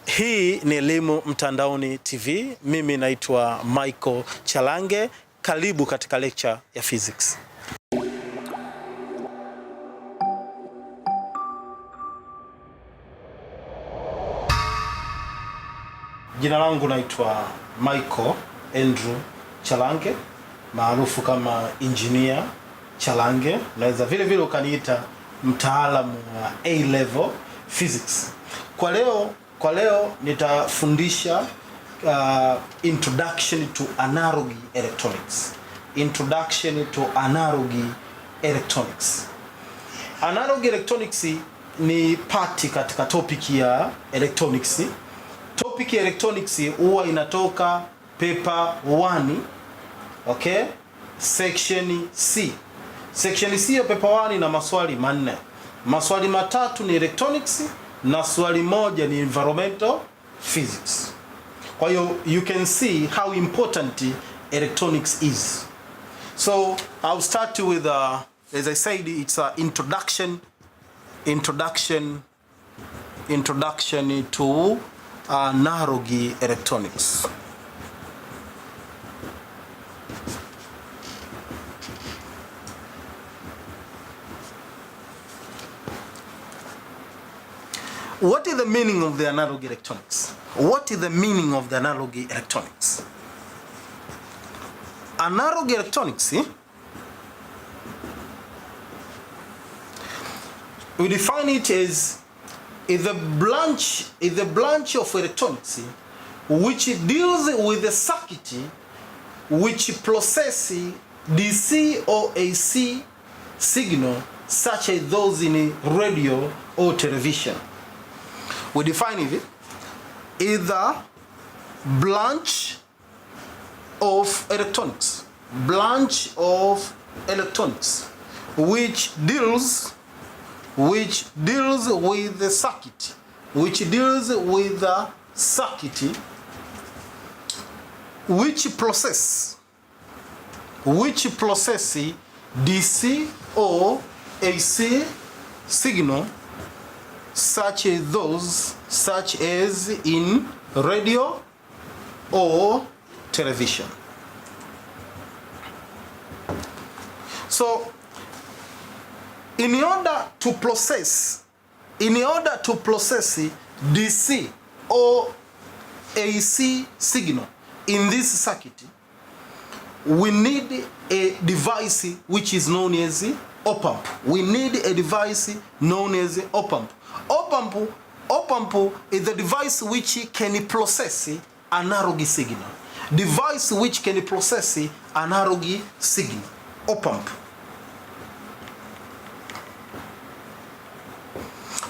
Hii ni Elimu Mtandaoni TV. Mimi naitwa Michael Chalange. Karibu katika lecture ya physics. Jina langu naitwa Michael Andrew Chalange, maarufu kama Engineer Chalange. Unaweza vile vile ukaniita mtaalamu wa A-level physics. Kwa leo nitafundisha introduction to analog electronics. Introduction to analog electronics. Analog electronics ni party katika topic ya electronics. Topic ya electronics huwa inatoka paper 1, okay? Section C. Section C ya paper 1 ina maswali 4. Maswali 3 ni electronics na swali 1 ni environmental physics. Kwa hiyo you can see how important electronics is. So I'll start with as I said, it's a introduction to analog electronics. What is the meaning of the analog electronics? What is the meaning of the analog electronics? Analog electronics, we define it as the branch of electronics which deals with the circuit which process DC or AC signal such as those in radio or television. We define it either branch of electronics which deals with the circuit, which process DC or AC signal such as in radio or television. So in order to process DC or AC signal in this circuit, we need a device which is known as op-amp. We need a device known as op-amp. Op-amp is the device which can process analog signal. Device which can process analog signal. Op-amp.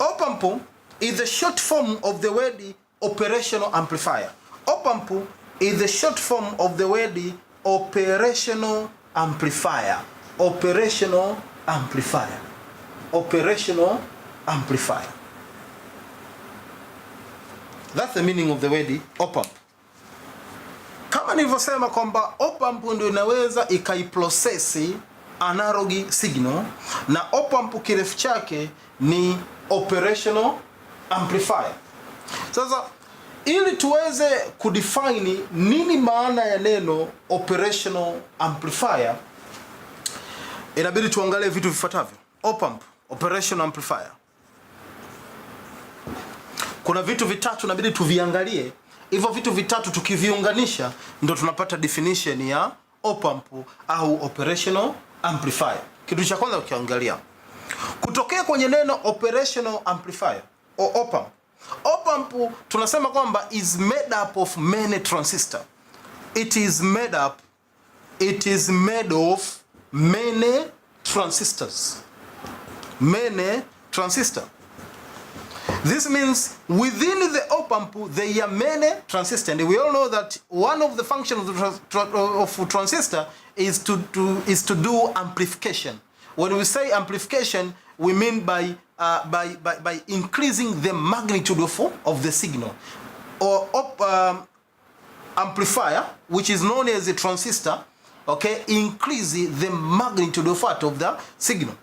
Op-amp is the short form of the word operational amplifier. Op-amp is the short form of the word operational amplifier. Operational amplifier. Operational amplifier. That's the meaning of the word op-amp. Kama nilivyosema kwamba op-amp ndio inaweza ikaiprocess analog signal, na op-amp kirefu chake ni operational amplifier. Sasa ili tuweze kudefine nini maana ya neno operational amplifier, inabidi tuangalie vitu vifuatavyo. Op-amp, operational amplifier. Kuna vitu vitatu inabidi tuviangalie. Hivyo vitu vitatu tukiviunganisha ndio tunapata definition ya op-amp au operational amplifier. Kitu cha kwanza ukiangalia kutokea kwenye neno operational amplifier au op-amp. Op-amp tunasema kwamba is made up of many transistors. It is made of many transistors. Many transistors. This means within the op-amp there are many transistors, and we all know that one of the functions of transistor is to do amplification. When we say amplification, we mean by increasing the magnitude of the signal. Or amplifier, which is known as a transistor, okay, increase the magnitude of the signal.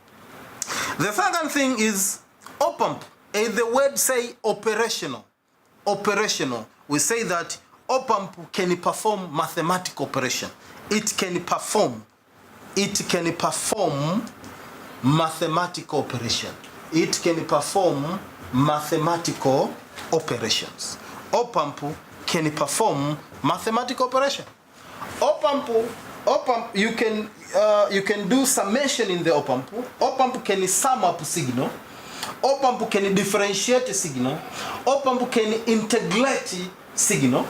The second thing is op-amp. The word say operational. operational. We say that op-amp can perform mathematical operation. It can perform mathematical operation. It can perform mathematical operations. Op-amp can perform mathematical operation. Op-amp, you can do summation in the op-amp. Op-amp can sum up signal. Op-amp can differentiate signal. Op-amp can integrate signal.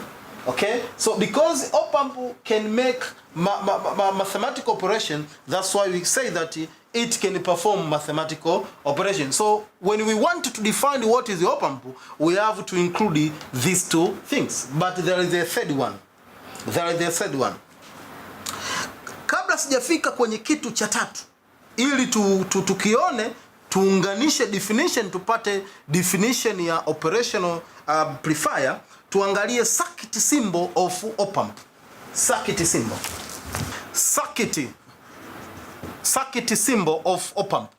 Okay, so because op-amp can make mathematical operation, that's why we say that it can perform mathematical operation. So when we want to define what is the op-amp, we have to include these two things. But there is a third one. Kabla sijafika kwenye kitu cha tatu, ili tukione tuunganishe definition, tupate definition ya operational amplifier, tuangalie circuit symbol of op-amp. Circuit symbol of op-amp.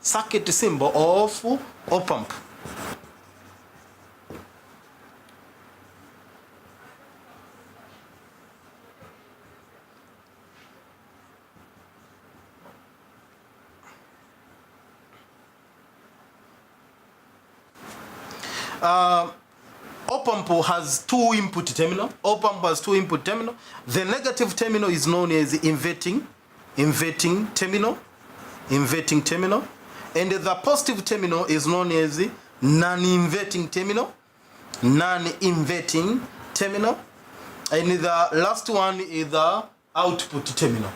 Circuit symbol of op-amp. Op-amp has two input terminal. The negative terminal is known as inverting terminal, and the positive terminal is known as non-inverting terminal, and the last one is the output terminal.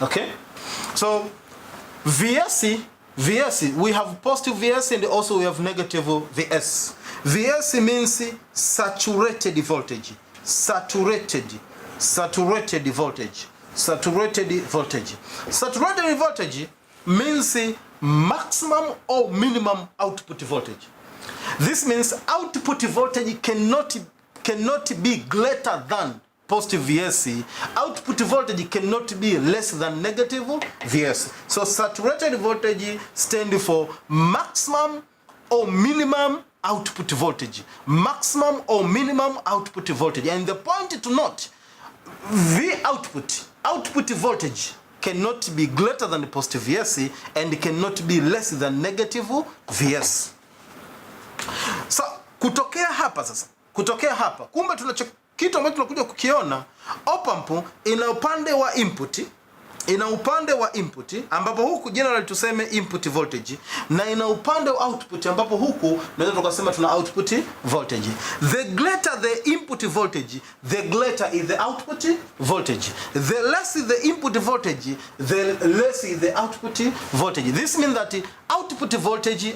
Okay, so VS, we have positive VS and also we have negative VS. VS means saturated voltage. Saturated voltage means maximum or minimum output voltage. This means output voltage cannot be greater than positive VS. Output voltage cannot be less than negative VS. So saturated voltage stands for maximum or minimum output voltage. Maximum or minimum output voltage. And the point to note, output voltage cannot be greater than positive VS and cannot be less than negative VS. So kutokea hapa kumbe kitu ambacho tunakuja kukiona, op-amp ina upande wa input ambapo huku generally tuseme input voltage, na ina upande wa output ambapo huku tunaweza tukasema tuna output voltage. The greater the input voltage, the greater is the output voltage. The less is the input voltage, the less is the output voltage. This means that output voltage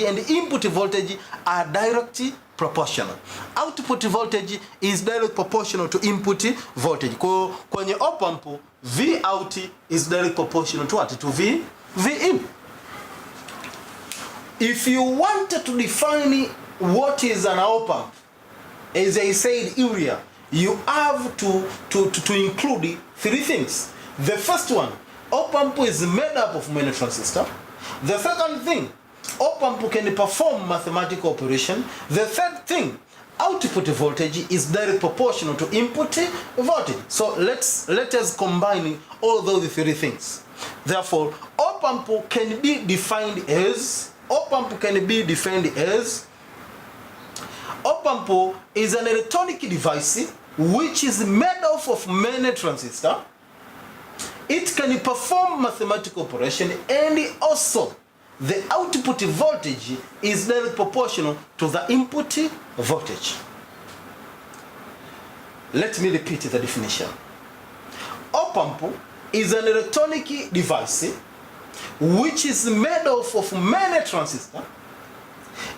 and input voltage are directly proportional. Output voltage is direct proportional to input voltage. Kwenye op-amp, V out is direct proportional to what? To V in. If you wanted to define what is an op-amp, as I said earlier, you have to include three things. The first one, op-amp is made up of many transistors. The second thing, op-amp can perform mathematical operation. The third thing, output voltage is direct proportional to input voltage. So let us combine all those three things. Therefore, op-amp can be defined as op-amp is an electronic device which is made up of many transistors. It can perform mathematical operation, and also the output voltage is directly proportional to the input voltage. Let me repeat the definition. Op-amp is an electronic device which is made up of many transistors.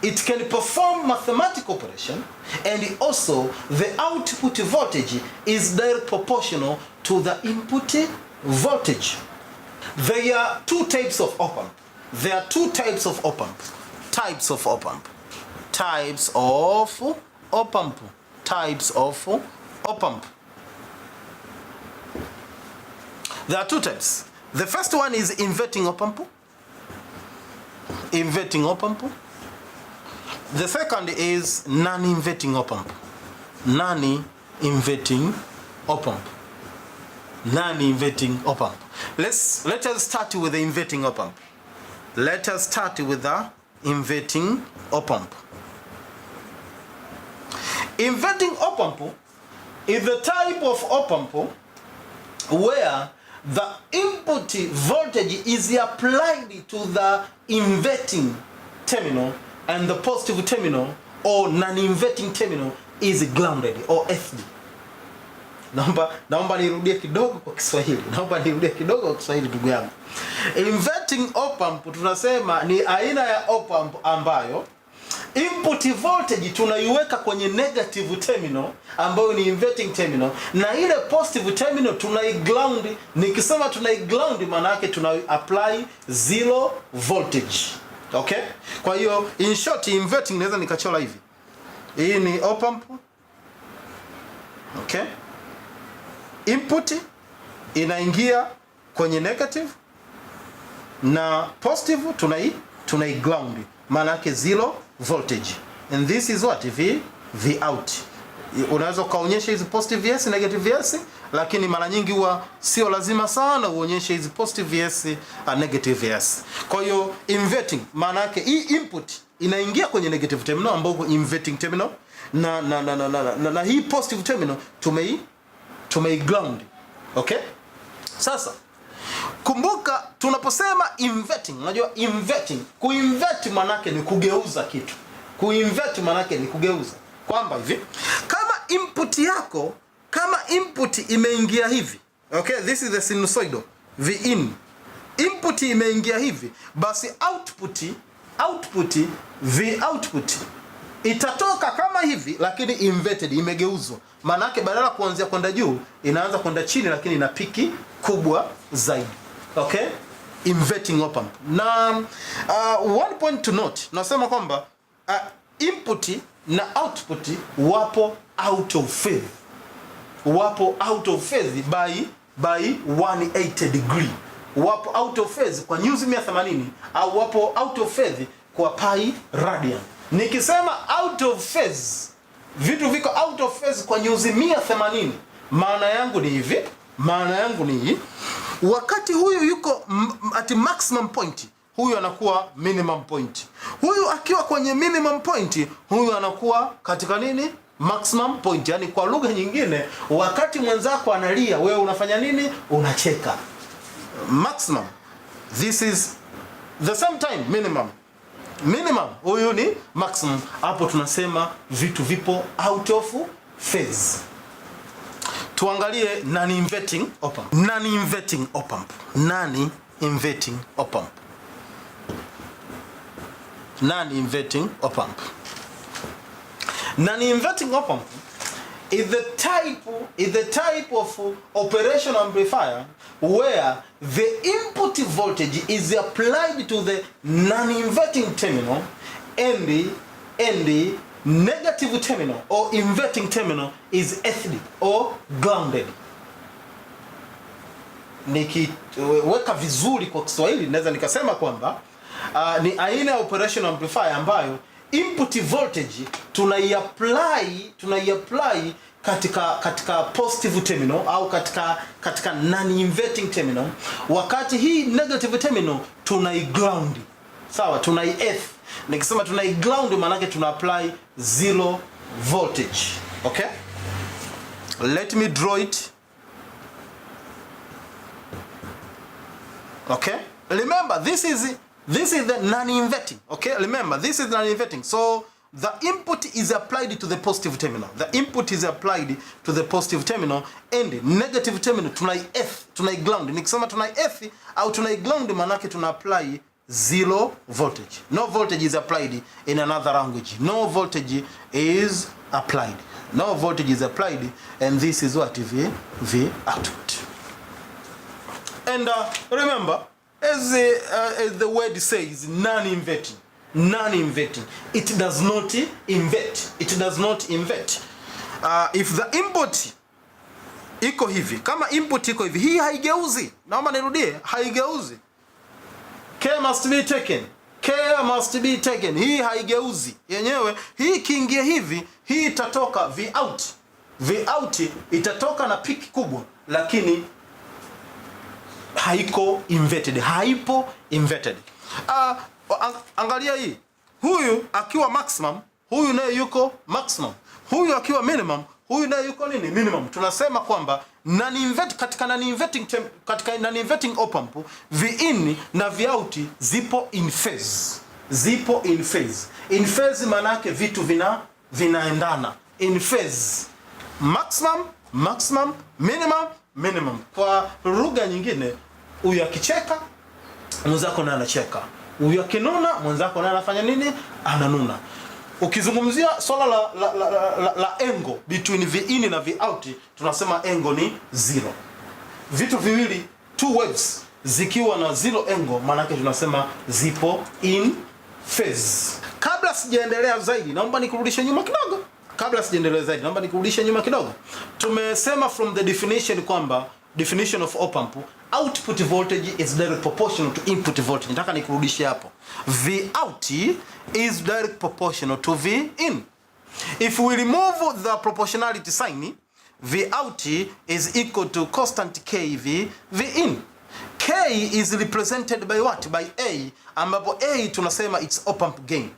It can perform mathematical operation, and also the output voltage is directly proportional to the input voltage. There are two types of op-amp. Types of op-amp. There are two types. The first one is inverting op-amp. inverting op-amp. The second is non-inverting op-amp. Non-inverting op-amp. Non-inverting op-amp. Let us start with the inverting op-amp. Let us start with the inverting op-amp. Inverting op-amp is the type of op-amp where the input voltage is applied to the inverting terminal and the positive terminal or non-inverting terminal is grounded or FD. Naomba nirudie kidogo kwa Kiswahili. Ndugu yangu. Inverting op-amp tunasema ni aina ya op-amp ambayo input voltage tunaiweka kwenye negative terminal ambayo ni inverting terminal, na ile positive terminal tunaiground. Nikisema tunaiground maana yake tuna apply zero voltage. Okay? Kwa hiyo in short, inverting naweza nikachora hivi. Hii ni op-amp. Okay? Input inaingia kwenye negative na positive tunaiground, maana yake zero voltage, and this is what V out. Unaweza kaonyesha hizi positive Vs, negative Vs, lakini mara nyingi huwa sio lazima sana uonyeshe hizi positive Vs na negative Vs. Kwa hiyo inverting maana yake hii input inaingia kwenye negative terminal ambapo inverting terminal na hii positive terminal tumeiground. Okay? Sasa kumbuka tunaposema inverting, unajua inverting, kuinvert maana yake ni kugeuza kitu. Kuinvert maana yake ni kugeuza. Kwamba hivi, kama input imeingia hivi. Okay, this is the sinusoidal V in. Input imeingia hivi, basi output V output itatoka kama hivi, lakini inverted, imegeuzwa. Maana yake badala kuanzia kwenda juu inaanza kwenda chini, lakini ina piki kubwa zaidi. Okay? Inverting op-amp. Na one point to note, nasema kwamba input na output wapo out of phase. Wapo out of phase by 180 degree. Wapo out of phase kwa nyuzi 180 au wapo out of phase kwa pi radian. Nikisema out of phase, vitu viko out of phase kwa nyuzi 180, maana yangu ni hivi. Wakati huyu yuko at maximum point, huyu anakuwa minimum point. Huyu akiwa kwenye minimum point, huyu anakuwa katika nini? Maximum point. Yani kwa lugha nyingine, wakati mwenzako analia, wewe unafanya nini? Unacheka. Maximum. This is the same time minimum. Huyu ni maximum. Hapo tunasema vitu vipo out of phase. Tuangalie non-inverting op-amp. Non-inverting op-amp is the type of operation amplifier where the input voltage is applied to the non-inverting terminal and the negative terminal or inverting terminal is earthed or grounded. Nikiweka vizuri kwa Kiswahili naweza nikasema kwamba ni aina ya operation amplifier ambayo input voltage tunaiapply katika positive terminal au katika non-inverting terminal, wakati hii negative terminal tunaiground. Sawa, tunai-earth. Nikisema tunai-ground maana yake tuna apply zero voltage. Okay? Let me draw it. Okay? Remember, this is the non-inverting. Okay? Remember, this is non-inverting. So the input is applied to the positive terminal. And negative terminal tunai-ground. Nikisema tunai-earth au tunai-ground maana yake tuna apply zero voltage. No voltage is applied in another language. No voltage is applied. And this is what V output. And remember, as the word says, non-inverting. It does not invert. If the input iko hivi, kama input iko hivi, hii haigeuzi. Naomba nirudie, haigeuzi. Care must be taken. Care must be taken. Hii haigeuzi yenyewe. Hii kiingia hivi, hii itatoka V out. V out itatoka na peak kubwa, lakini haiko inverted. Haipo inverted. Angalia hii. Huyu akiwa maximum, huyu naye yuko maximum. Huyu akiwa minimum, huyu naye yuko nini? Minimum. Tunasema kwamba katika non inverting op amp, V in na V out zipo in phase. Zipo in phase. In phase maana yake vitu vinaendana. In phase. Maximum, maximum, minimum, minimum. Kwa lugha nyingine, huyu akicheka mwenzako naye anacheka. Huyu akinuna mwenzako naye anafanya nini? Ananuna. Ukizungumzia swala la angle between V in na V out, tunasema angle ni 0. Vitu viwili, two waves zikiwa na 0 angle, maana yake tunasema zipo in phase. Kabla sijaendelea zaidi, naomba nikurudishe nyuma kidogo. Tumesema from the definition kwamba definition of op amp, output voltage is direct proportional to input voltage. Nataka nikurudishe hapo. V out is direct proportional to V in. If we remove the proportionality sign, V out is equal to constant K V in. K is represented by what? By A, ambapo A tunasema it's op amp gain.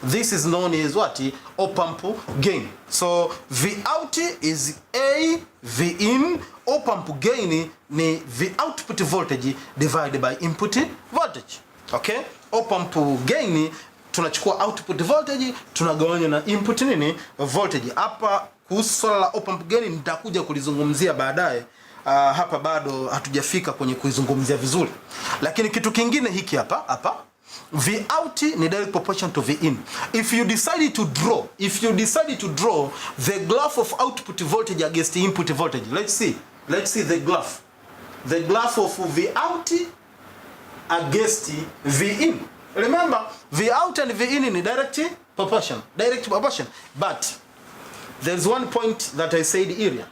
This is known as what? Op amp gain. So V out is A, V in. Op amp gain ni V output voltage divided by input voltage. Okay? Op amp gain tunachukua output voltage tunagawanya na input nini? Voltage. Hapa kuhusu swala la op amp gain nitakuja kulizungumzia baadaye. Hapa bado hatujafika kwenye kuizungumzia vizuri. Lakini kitu kingine hiki hapa V out ni direct proportional to V in. If you decide to draw the graph of output voltage against the input voltage, let's see the graph. The graph of V out against V in. Remember, V out and V in direct proportion. But there's one point that I said earlier.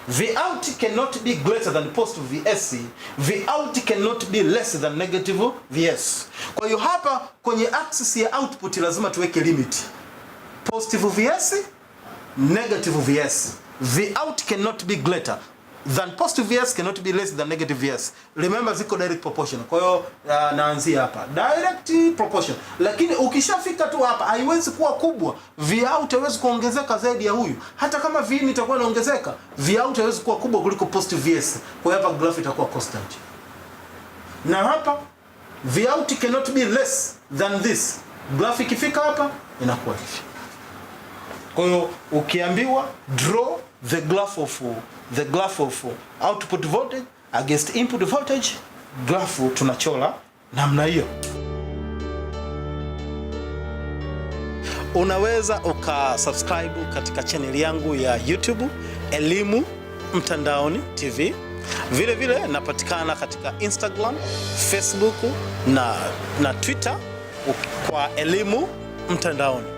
V out cannot be greater than positive VS. V out cannot be less than negative VS. Kwa hiyo hapa kwenye axis ya output lazima tuweke limit. Positive VS, negative VS. V out cannot be greater than positive VS, cannot be less than negative VS. Remember ziko direct proportional. Kwa hiyo naanzia hapa. Direct proportional. Lakini ukishafika tu hapa haiwezi kuwa kubwa. V out haiwezi kuongezeka zaidi ya huyu. Hata kama V in itakuwa inaongezeka, V out haiwezi kuwa kubwa kuliko positive VS. Kwa hiyo hapa graph itakuwa constant. Na hapa V out cannot be less than this. Graph ikifika hapa inakuwa hivi. Kwa hiyo ukiambiwa draw the graph of output voltage against input voltage, graph tunachora namna hiyo. Unaweza ukasubscribe katika channel yangu ya YouTube Elimu Mtandaoni TV. Vile vile napatikana katika Instagram, Facebook na Twitter kwa Elimu Mtandaoni.